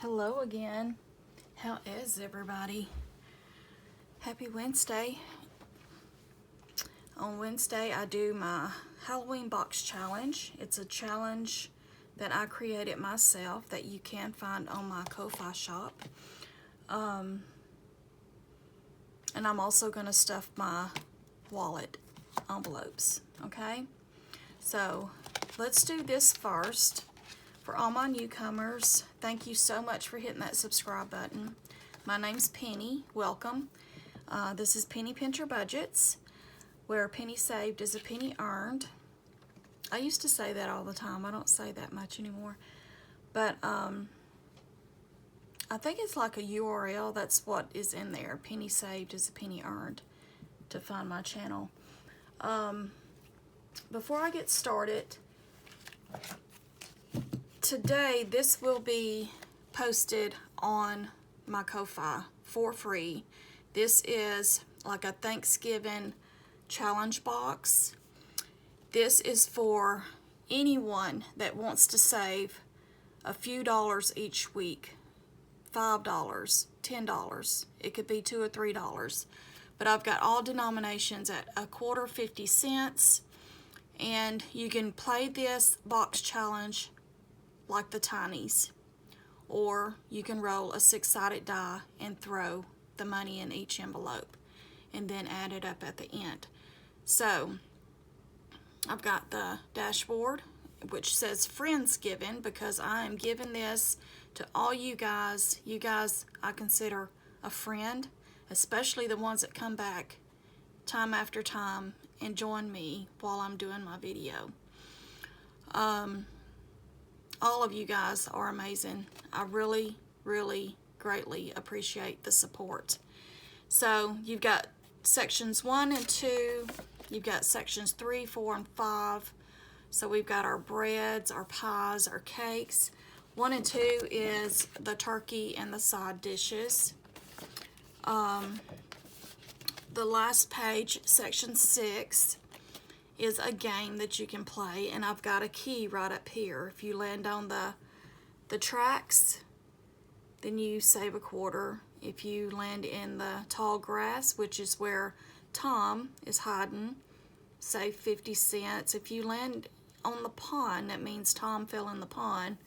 Hello again. How is everybody? Happy Wednesday. On Wednesday, I do my Halloween box challenge. It's a challenge that I created myself that you can find on my Ko-Fi shop. And I'm also going to stuff my wallet envelopes, okay? So let's do this first. For all my newcomers, thank you so much for hitting that subscribe button. My name's Penny. Welcome. This is Penny Pincher Budgets, where a penny saved is a penny earned. I used to say that all the time. I don't say that much anymore. But I think it's like a URL. That's what is in there. Penny saved is a penny earned to find my channel. Before I get started, today, this will be posted on my Ko-Fi for free. This is like a Thanksgiving challenge box. This is for anyone that wants to save a few dollars each week. $5, $10. It could be $2 or $3. But I've got all denominations at a quarter, 50 cents. And you can play this box challenge like the Tinies, or you can roll a 6-sided die and throw the money in each envelope and then add it up at the end. So I've got the dashboard, which says Friendsgiving, because I am giving this to all you guys. You guys I consider a friend, especially the ones that come back time after time and join me while I'm doing my video. All of you guys are amazing. I really, really greatly appreciate the support. So you've got sections 1 and 2. You've got sections 3, 4, and 5. So we've got our breads, our pies, our cakes. 1 and 2 is the turkey and the side dishes. The last page, section 6, is a game that you can play, and I've got a key right up here. If you land on the tracks, then you save a quarter. If you land in the tall grass, which is where Tom is hiding, save 50 cents. If you land on the pond, that means Tom fell in the pond,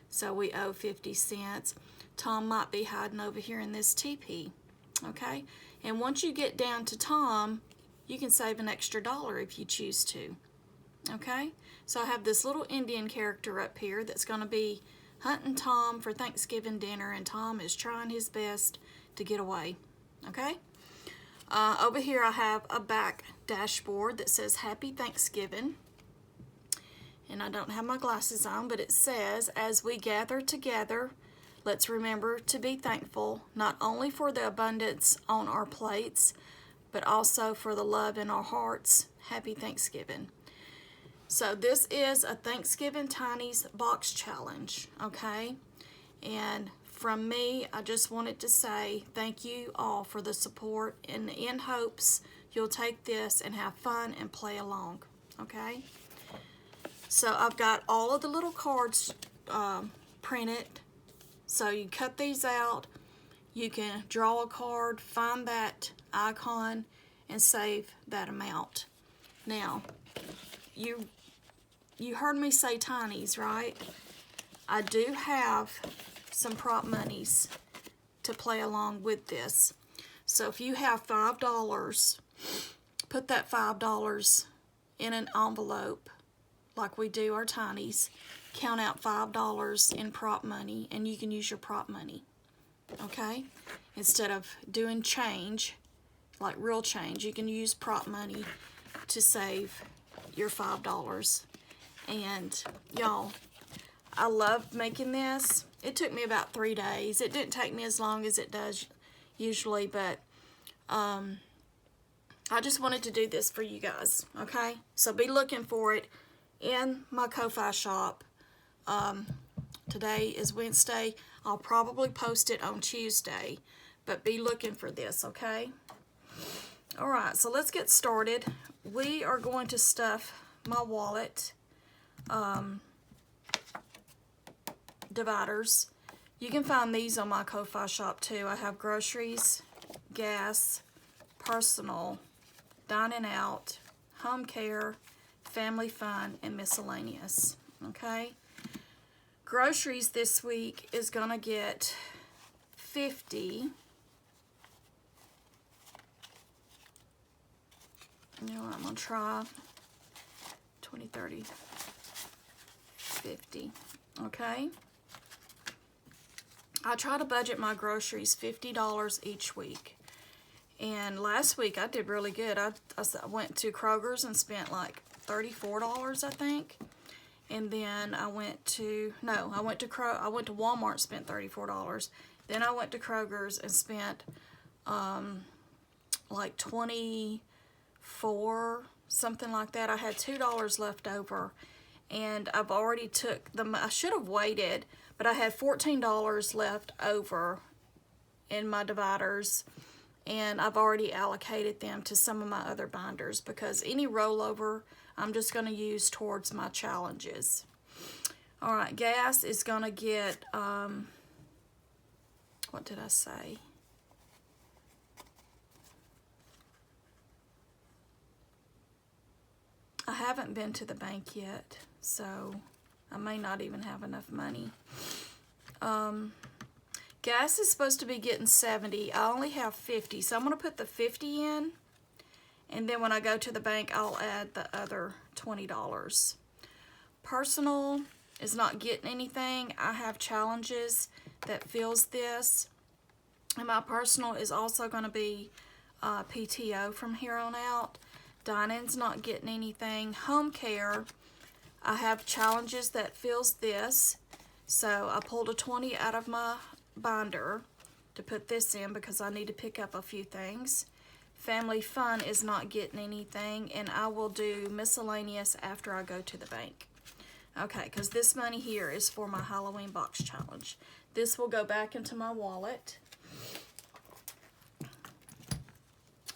so we owe 50 cents. Tom might be hiding over here in this teepee, okay? And once you get down to Tom, you can save an extra $1 if you choose to, okay? So I have this little Indian character up here that's going to be hunting Tom for Thanksgiving dinner, and Tom is trying his best to get away, okay? Over here I have a back dashboard that says Happy Thanksgiving, and I don't have my glasses on, but it says, as we gather together, let's remember to be thankful, not only for the abundance on our plates, but also for the love in our hearts. Happy Thanksgiving. So this is a Thanksgiving Tinies box challenge, okay? And from me, I just wanted to say thank you all for the support, and in hopes you'll take this and have fun and play along, okay? So I've got all of the little cards printed. So you cut these out, you can draw a card, find that icon, and save that amount. Now, you heard me say Tinies, right? I do have some prop monies to play along with this. So if you have $5, put that $5 in an envelope like we do our Tinies. Count out $5 in prop money, and you can use your prop money, okay? Instead of doing change, like real change, you can use prop money to save your $5. And y'all, I love making this. It took me about 3 days. It didn't take me as long as it does usually, but I just wanted to do this for you guys, okay? So be looking for it in my Ko-Fi shop. Today is Wednesday. I'll probably post it on Tuesday, but be looking for this, okay? All right, so let's get started. We are going to stuff my wallet dividers You can find these on my Ko-Fi shop too. I have groceries, gas, personal, dining out, home care, family fun, and miscellaneous. Okay? Groceries this week is gonna get 50. You know what, I'm gonna try 20, 30, 50. Okay? I try to budget my groceries $50 each week. And last week I did really good. I went to Kroger's and spent like $34, I think. And then I went to Walmart, spent $34. Then I went to Kroger's and spent like 24, something like that. I had $2 left over, and I've already took them. I should have waited, but I had $14 left over in my dividers, and I've already allocated them to some of my other binders because any rollover I'm just going to use towards my challenges. All right, gas is going to get, what did I say? I haven't been to the bank yet, so I may not even have enough money. Gas is supposed to be getting 70. I only have 50, so I'm going to put the 50 in, and then when I go to the bank, I'll add the other $20. Personal is not getting anything. I have challenges that fills this, and my personal is also going to be PTO from here on out. Dining's not getting anything. Home care, I have challenges that fills this, so I pulled a 20 out of my binder to put this in because I need to pick up a few things. Family fun is not getting anything, and I will do miscellaneous after I go to the bank. Okay, because this money here is for my Halloween box challenge. This will go back into my wallet.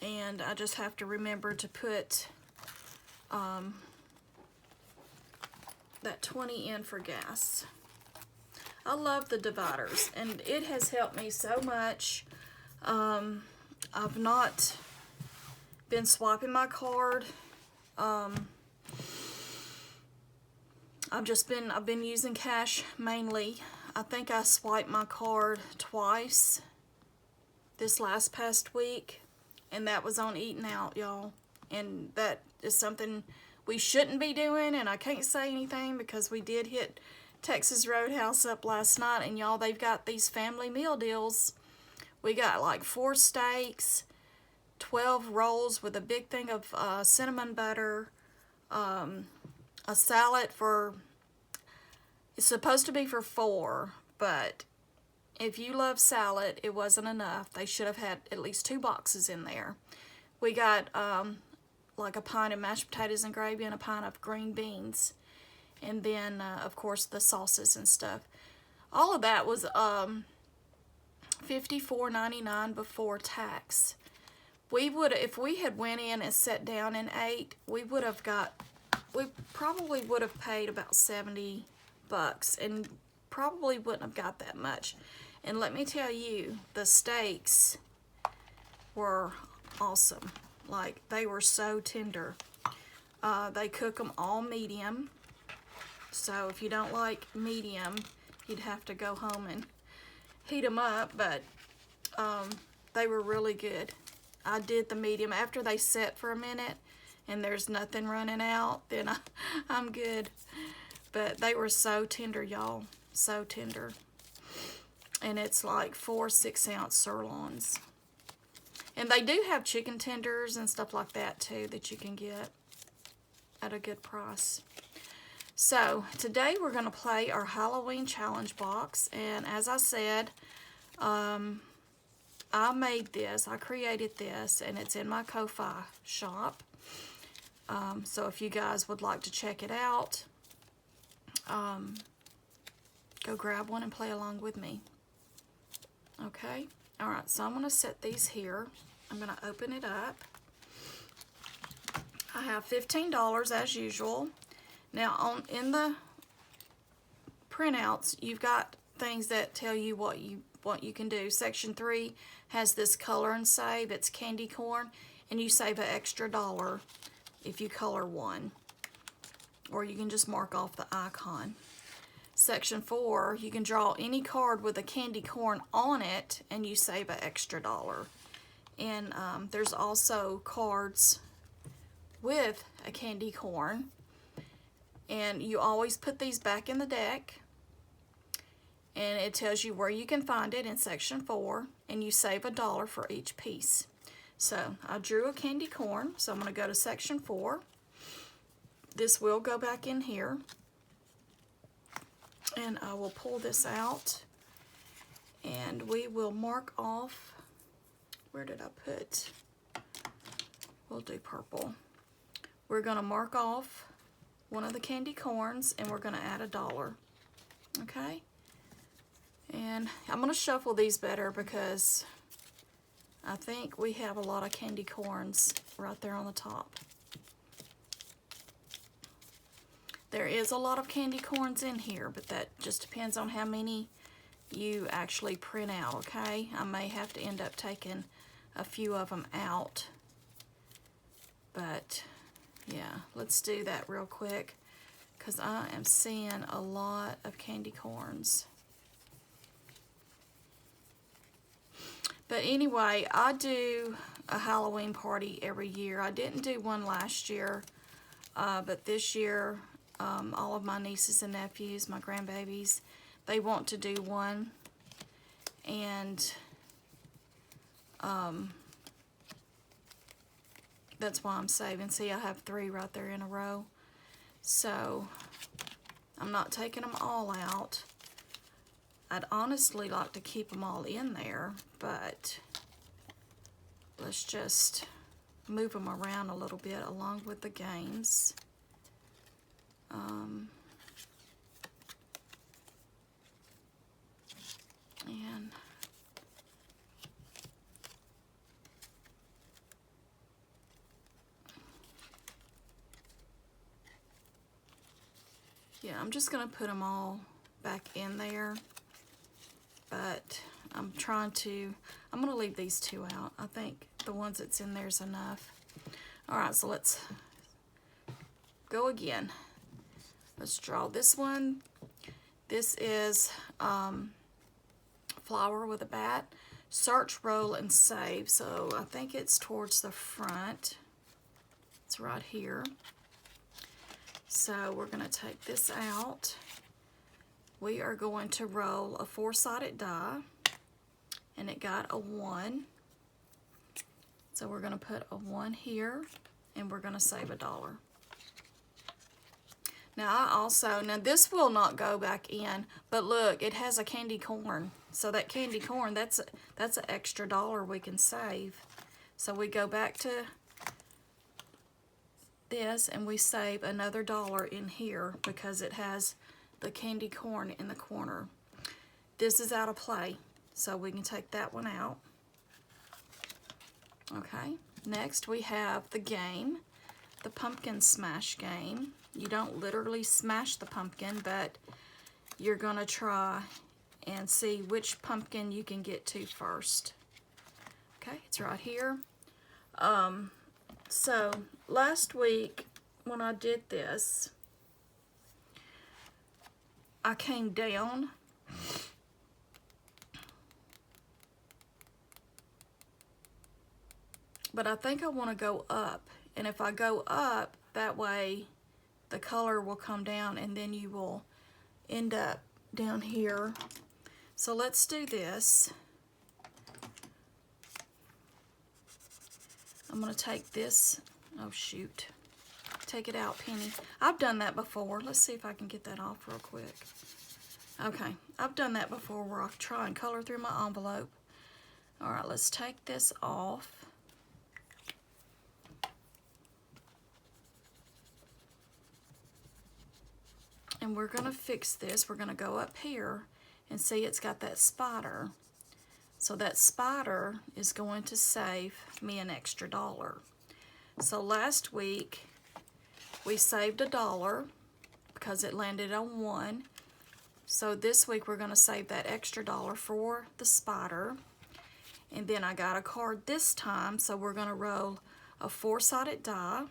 And I just have to remember to put that 20 in for gas. I love the dividers, and it has helped me so much. I've not been swapping my card. I've been using cash mainly. I think I swiped my card twice this past week, and that was on Eating Out, y'all. And that is something we shouldn't be doing, and I can't say anything because we did hit Texas Roadhouse up last night, and y'all, they've got these family meal deals. We got like 4 steaks, 12 rolls with a big thing of cinnamon butter, a salad it's supposed to be for 4, but if you love salad, it wasn't enough. They should have had at least 2 boxes in there. We got like a pint of mashed potatoes and gravy and a pint of green beans. And then, of course, the sauces and stuff. All of that was $54.99 before tax. If we had went in and sat down and ate, we probably would have paid about $70 and probably wouldn't have got that much. And let me tell you, the steaks were awesome. Like, they were so tender. They cook them all medium. So if you don't like medium, you'd have to go home and heat them up, but they were really good. I did the medium. After they set for a minute and there's nothing running out, then I'm good. But they were so tender, y'all. So tender. And it's like 4 6-ounce sirloins. And they do have chicken tenders and stuff like that too that you can get at a good price. So today we're going to play our Halloween challenge box, and as I said, I made this, I created this, and it's in my Ko-Fi shop. So if you guys would like to check it out, go grab one and play along with me. Okay, all right, so I'm going to set these here. I'm going to open it up. I have $15 as usual. Now, in the printouts, you've got things that tell you what you can do. Section 3 has this color and save. It's candy corn, and you save an extra $1 if you color one, or you can just mark off the icon. Section 4, you can draw any card with a candy corn on it, and you save an extra $1. And there's also cards with a candy corn, and you always put these back in the deck, and it tells you where you can find it in section 4, and you save $1 for each piece. So I drew a candy corn, so I'm going to go to section 4. This will go back in here, and I will pull this out, and we will mark off. Where did I put? We'll do purple. We're going to mark off one of the candy corns, and we're going to add $1. Okay? And I'm going to shuffle these better because I think we have a lot of candy corns right there on the top. There is a lot of candy corns in here, but that just depends on how many you actually print out, okay? I may have to end up taking a few of them out. But, yeah, let's do that real quick because I am seeing a lot of candy corns. But anyway, I do a Halloween party every year. I didn't do one last year, but this year, all of my nieces and nephews, my grandbabies, they want to do one. And that's why I'm saving. See, I have 3 right there in a row. So I'm not taking them all out. I'd honestly like to keep them all in there, but let's just move them around a little bit along with the games. And yeah, I'm just going to put them all back in there. But I'm going to leave these 2 out. I think the ones that's in there is enough. Alright, so let's go again. Let's draw this one. This is flower with a bat. Search, roll, and save. So I think it's towards the front. It's right here. So we're going to take this out. We are going to roll a 4-sided die, and it got a 1. So we're going to put a 1 here, and we're going to save $1. Now this will not go back in, but look, it has a candy corn. So that candy corn, that's an extra $1 we can save. So we go back to this, and we save another $1 in here because it has the candy corn in the corner. This is out of play, so we can take that one out. Okay, next we have the game, the pumpkin smash game. You don't literally smash the pumpkin, but you're going to try and see which pumpkin you can get to first. Okay, it's right here. So last week when I did this, I came down but I think I want to go up, and if I go up, that way the color will come down and then you will end up down here. So let's do this. I'm going to take this, oh shoot, take it out, Penny. I've done that before. Let's see if I can get that off real quick. Okay, I've done that before where I try and color through my envelope. Alright, let's take this off. And we're going to fix this. We're going to go up here and see it's got that spider. So that spider is going to save me an extra $1. So last week we saved $1 because it landed on 1. So this week we're going to save that extra $1 for the spider. And then I got a card this time, so we're going to roll a 4-sided die.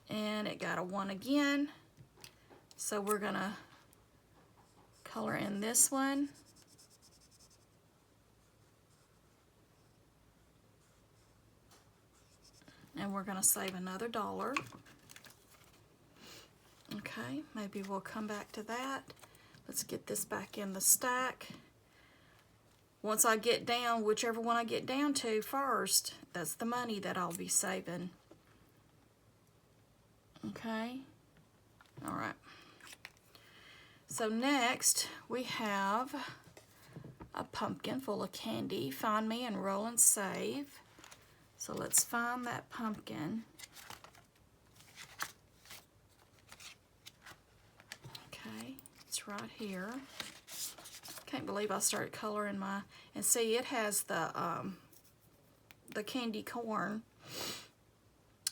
And it got a 1 again. So we're going to color in this one. And we're going to save another $1. Okay, maybe we'll come back to that. Let's get this back in the stack. Once I get down, whichever one I get down to first, that's the money that I'll be saving. Okay, all right. So next we have a pumpkin full of candy. Find me and roll and save. So let's find that pumpkin. Okay, it's right here. Can't believe I started coloring my, and see it has the candy corn.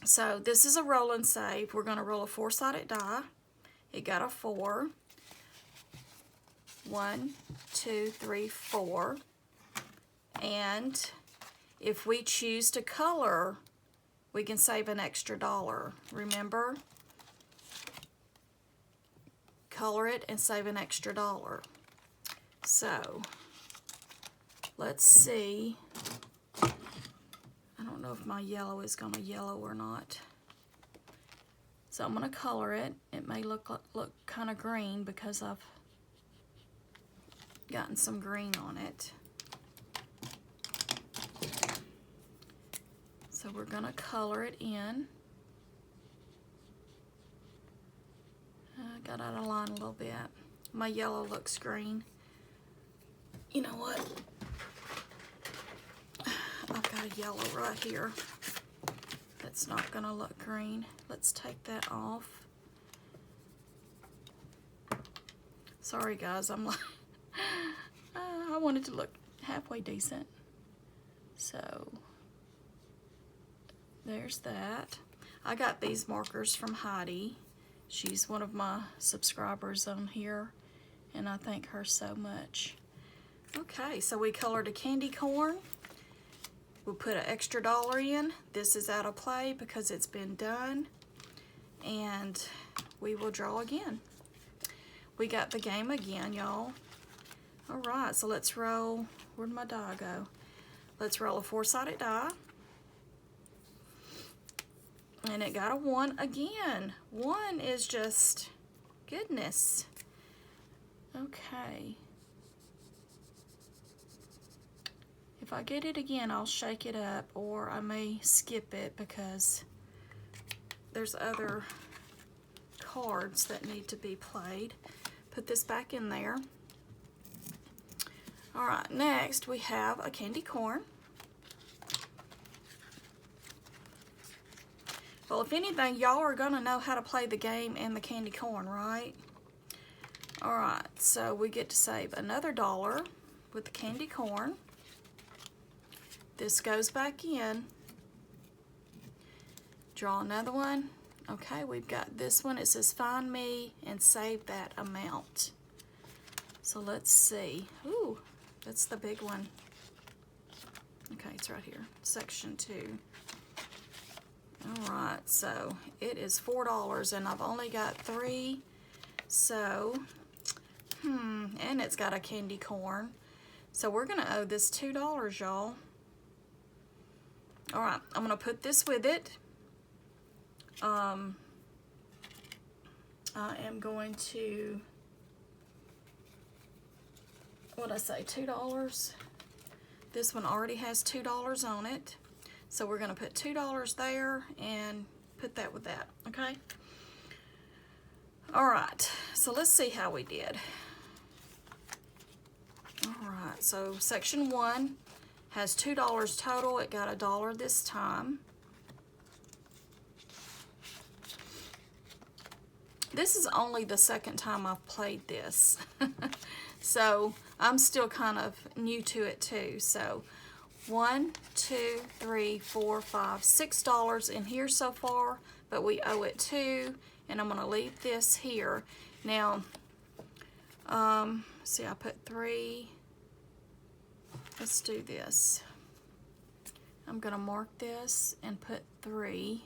So this is a roll and save. We're going to roll a 4-sided die. It got a 4. 1, 2, 3, 4. And if we choose to color, we can save an extra $1. Remember? Color it and save an extra $1. So, let's see. I don't know if my yellow is going to yellow or not. So I'm going to color it. It may look kind of green because I've gotten some green on it. So we're going to color it in. I got out of line a little bit. My yellow looks green. You know what? I've got a yellow right here that's not going to look green. Let's take that off. Sorry guys, I'm like, I wanted to look halfway decent. So, there's that. I got these markers from Heidi. She's one of my subscribers on here, and I thank her so much. Okay, so we colored a candy corn. We'll put an extra $1 in. This is out of play because it's been done. And we will draw again. We got the game again, y'all. All right, so let's roll. Where'd my die go? Let's roll a 4-sided die. And it got a 1 again. 1 is just goodness. Okay. If I get it again, I'll shake it up, or I may skip it because there's other cards that need to be played. Put this back in there. All right, next we have a candy corn. Well, if anything, y'all are gonna know how to play the game and the candy corn, right? All right, so we get to save another $1 with the candy corn. This goes back in. Draw another one. Okay, we've got this one. It says find me and save that amount. So let's see. Ooh, that's the big one. Okay, it's right here. Section 2. All right, so it is $4 and I've only got 3. So, and it's got a candy corn. So we're gonna owe this $2, y'all. All right, I'm gonna put this with it. I am going to, what'd I say, $2? This one already has $2 on it. So we're gonna put $2 there and put that with that, okay? All right, so let's see how we did. All right, so section 1 has $2 total. It got $1 this time. This is only the second time I've played this. So I'm still kind of new to it too. So 1, 2, 3, 4, 5, $6 in here so far, but we owe it $2, and I'm gonna leave this here. Now, See, I put 3. Let's do this. I'm gonna mark this and put 3,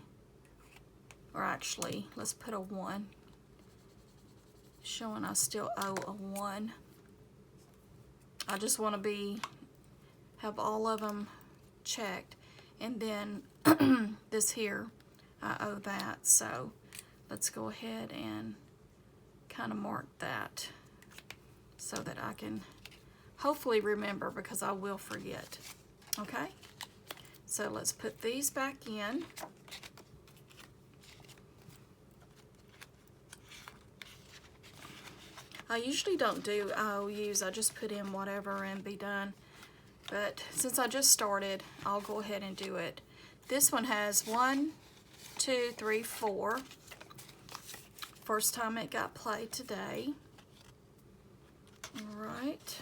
or actually, let's put a 1, showing I still owe a 1. I just want to have all of them checked, and then this here, I owe that, so let's go ahead and kind of mark that so that I can hopefully remember, because I will forget. Okay, so let's put these back in. I usually don't do IOUs, I just put in whatever and be done. But since I just started, I'll go ahead and do it. This one has 1, 2, 3, 4. First time it got played today. Alright.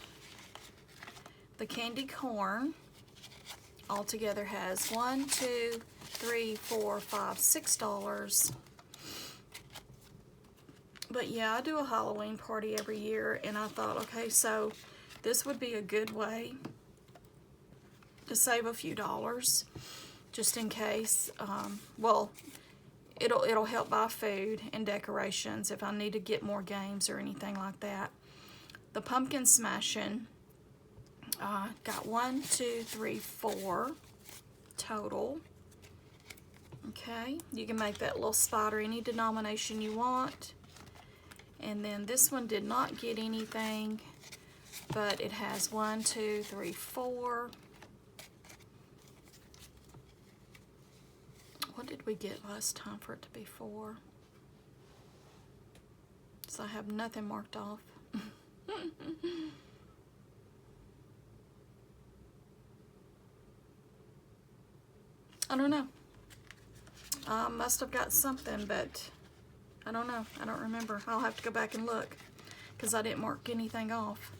The candy corn altogether has $1, 2, 3, 4, 5, $6. But yeah, I do a Halloween party every year, and I thought, okay, so this would be a good way to save a few dollars, just in case. Well, it'll help buy food and decorations if I need to get more games or anything like that. The pumpkin smashing got 1, 2, 3, 4 total. Okay, you can make that little spider any denomination you want. And then this one did not get anything, but it has 1, 2, 3, 4. What did we get last time for it to be 4? So I have nothing marked off. I don't know. I must have got something, but I don't know. I don't remember. I'll have to go back and look because I didn't mark anything off.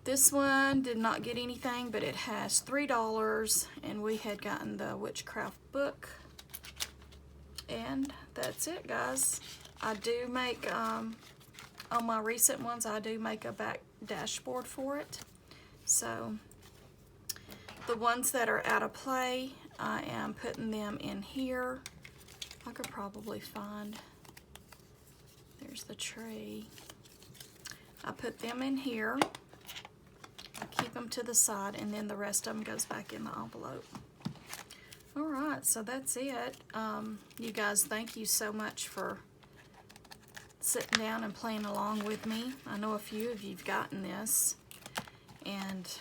This one did not get anything, but it has $3, and we had gotten the Witchcraft book. And that's it, guys. I do make, on my recent ones, I do make a back dashboard for it. So the ones that are out of play, I am putting them in here. I could probably find, there's the tree. I put them in here. I keep them to the side, and then the rest of them goes back in the envelope. All right, so that's it. You guys, thank you so much for sitting down and playing along with me. I know a few of you've gotten this, and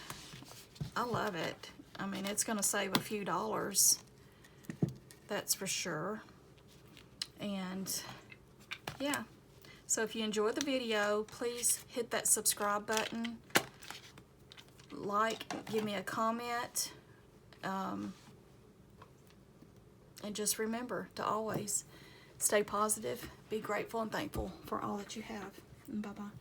I love it. I mean, it's going to save a few dollars, that's for sure. And yeah, so if you enjoyed the video, please hit that subscribe button, like, give me a comment, and just remember to always stay positive, be grateful and thankful for all that you have. Bye-bye.